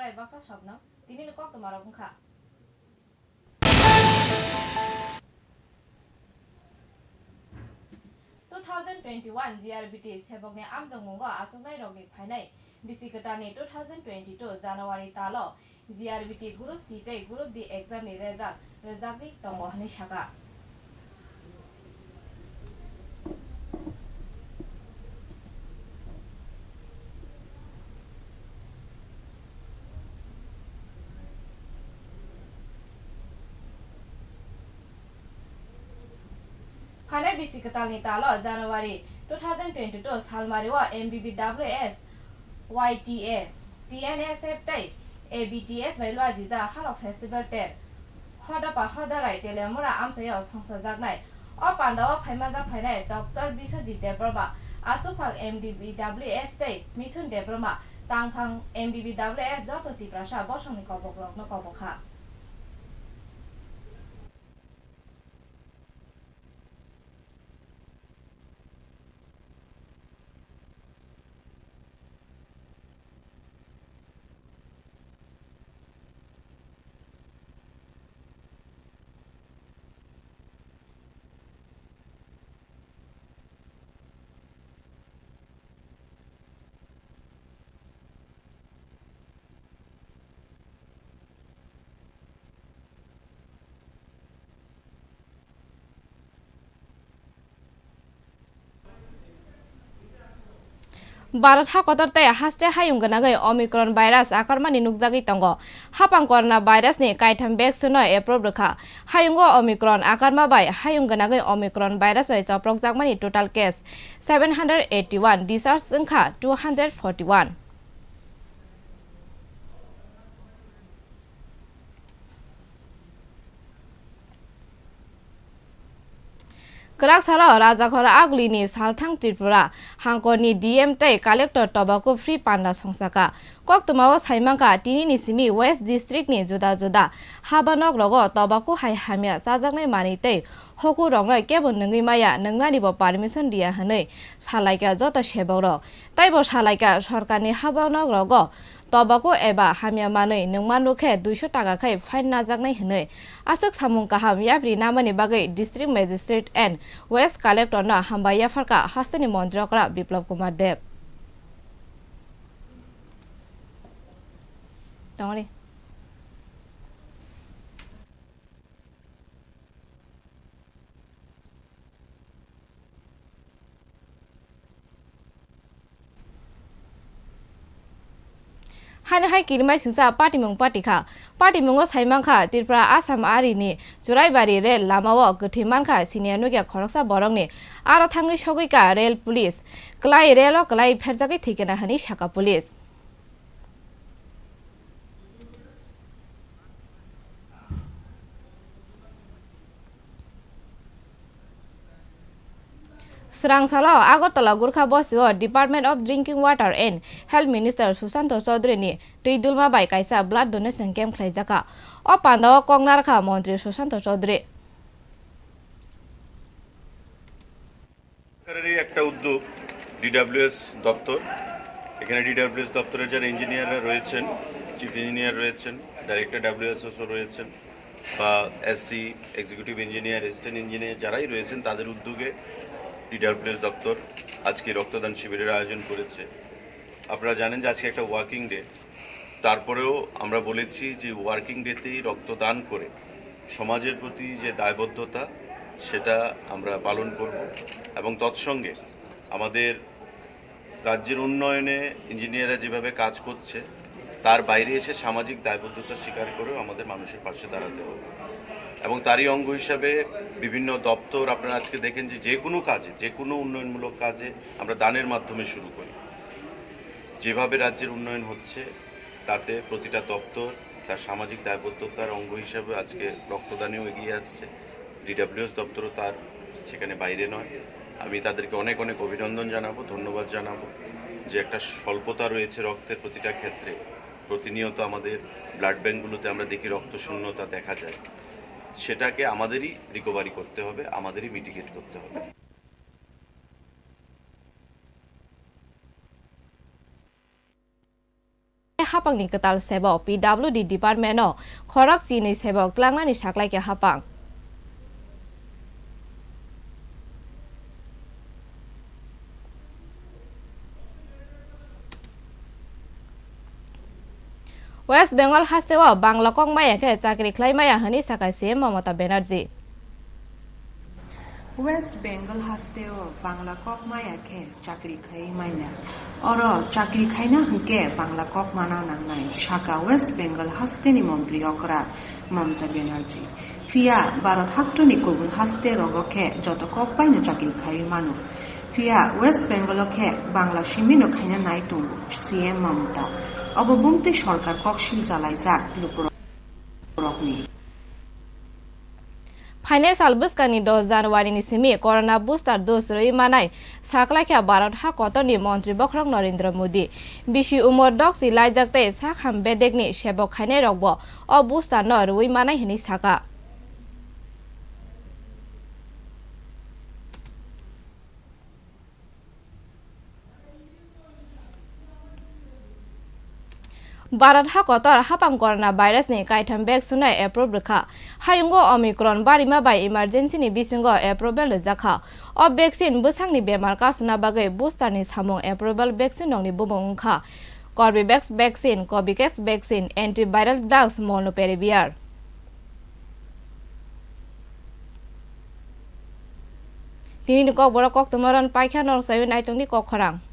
Sai Baksa Sabnam, Tini KOK BOROK 2021 GRBT Sebokne Amjong Mungo Asuknai Rogi Phainai Bisikatani 2022 January Talo GRBT Group C Tei Group D exam ni result ni tongo hani shaka Phainai Bisikatani Talo January 2022 Salmariwa MBBWS YTA TNSF Tei ABTS by Loajiza Halo Festival Ter Hodapa Hodarai Telemura Amsayo Songsa Zagnai Opandawa Paimaza Painai Dr. Bisaji Debbarma Asupal MBBWS Tei Mithun Debbarma Tangpang MBBWS Zoto Tiprasha Boshoni Kokborok no Kokborok Barat hakotor tei haste hayung ganagai Omicron virus akarmani nukjagui tongo hapang corona virus ni kaitam vaccine approve rekha hayungo Omicron akarma bai hayung ganagai Omicron virus bai chaprok jakmani total case 781 discharge wngkha 241 Kerak sala Raja Khora Aglini Salthang Tripura Hangkoni DM tei collector tobacco free panda songsaka KOKTWMA saimangka tini ni simi West District ni juda juda habanok rogo tobacco hai hamya sajaknai mani tei hoku rongnai kebo nungui maya nungnani bo permission dia hanei salaika jota seboro taibo salaika sarkarni habanok rogo Tobacco eba hamya manui nungman nukhe 200 taka khai fine najaknai hinui asuk samung kaham yapri namani bagai district magistrate and west collector na hambaya farka hastani montrokra Biplab Kumar Deb Tangani Hai kirmai singsa party mung party kha party mungo saimangkha Tripura Assam Ari ni Juraibari rel lamao gothimankha senior nugia khoroksa borongni aro thangui soguika rail police klai relo klai pherjagi thikena hani saka police Srangsalo Agartala Gurkha Bosio Department of Drinking Water and Health Minister Susanto Chaudhary ni Tuidulma bai kaisa blood donation camp khlaijaka o pandao kongnarkha Mantri Susanto Chaudhary সরকারি একটা উদ্যোগ DWS দপ্তর এখানে DWS দপ্তরের যারা ইঞ্জিনিয়াররা রয়েছেন chief engineer রয়েছেন ডাইরেক্টর ডব্লিউএসএসও রয়েছেন বা SC executive engineer assistant engineer যারাই রয়েছেন তাদের উদ্যোগে ডিডব্লিউএস দপ্তর আজকে রক্তদান শিবিরের আয়োজন করেছে আপনারা জানেন যে আজকে একটা ওয়ার্কিং ডে তারপরেও আমরা বলেছি যে ওয়ার্কিং ডেতেই রক্তদান করে সমাজের প্রতি যে দায়বদ্ধতা সেটা আমরা পালন করব এবং তৎসঙ্গে আমাদের রাজ্যের উন্নয়নে ইঞ্জিনিয়াররা যেভাবে কাজ করছে তার বাইরে এসে সামাজিক দায়বদ্ধতা স্বীকার করেও আমাদের মানুষের পাশে দাঁড়াতে হবে এবং তারই অঙ্গ হিসাবে বিভিন্ন দপ্তর আপনারা আজকে দেখেন যে কোনো কাজে যে কোনো উন্নয়নমূলক কাজে আমরা দানের মাধ্যমে শুরু করি যেভাবে রাজ্যের উন্নয়ন হচ্ছে তাতে প্রতিটা দপ্তর তার সামাজিক দায়বদ্ধতার অঙ্গ হিসাবে আজকে রক্তদানেও এগিয়ে আসছে ডিডব্লিউএস দপ্তরও তার সেখানে বাইরে নয় আমি তাদেরকে অনেক অনেক অভিনন্দন জানাবো ধন্যবাদ জানাবো যে একটা স্বল্পতা রয়েছে রক্তের প্রতিটা ক্ষেত্রে প্রতিনিয়ত আমাদের ব্লাড ব্যাঙ্কগুলোতে আমরা দেখি রক্ত শূন্যতা দেখা যায় সেটাকে আমাদেরই রিকভারি করতে হবে আমাদেরই মিটিগেট করতে হবে hapangni ketal sebo PWD department no khorak chini sebo klangnani saklai ke hapang West Bengal hastewa Bangla Kokmaya ke chakri khlaimaya hani sakai CM Mamata Banerjee West Bengal hasteo Bangla Kokmaya ke chakri khlaimaya oro chakri khaina hangke Bangla Kokmana nangnai Shaka West Bengal hasteni mantri okra Mamata Banerjee Fia Bharat haktoni kubun haste rogoke joto kokpaino chakri khai manu Fia West Bengal ke Bangla shimino khaina naitung CM Mamata অববুমতে সরকার ককশিল চালাই যাক লুকুরকনি Final salbuskani 10 January ni simi corona booster dose roi manai saklakha Bharat ha kotoni mantri Khorang Narendra Modi bishi umor doksi laijakte sakham bedekni sebok khaine rokbo o booster no roi manai hini saka Bharat ha kotor hapam corona virus ni kaitham vaccine approve rekha hayungo omicron barima by emergency ni bisingo approval jakha o vaccine busangni bemar kasna bagai booster ni samung approval vaccine nongni bumung kha Corbevax vaccine Covivax vaccine antiviral drugs molnupiravir tini Kokborok koktwma ron paikha nor 7 aitongni Khorang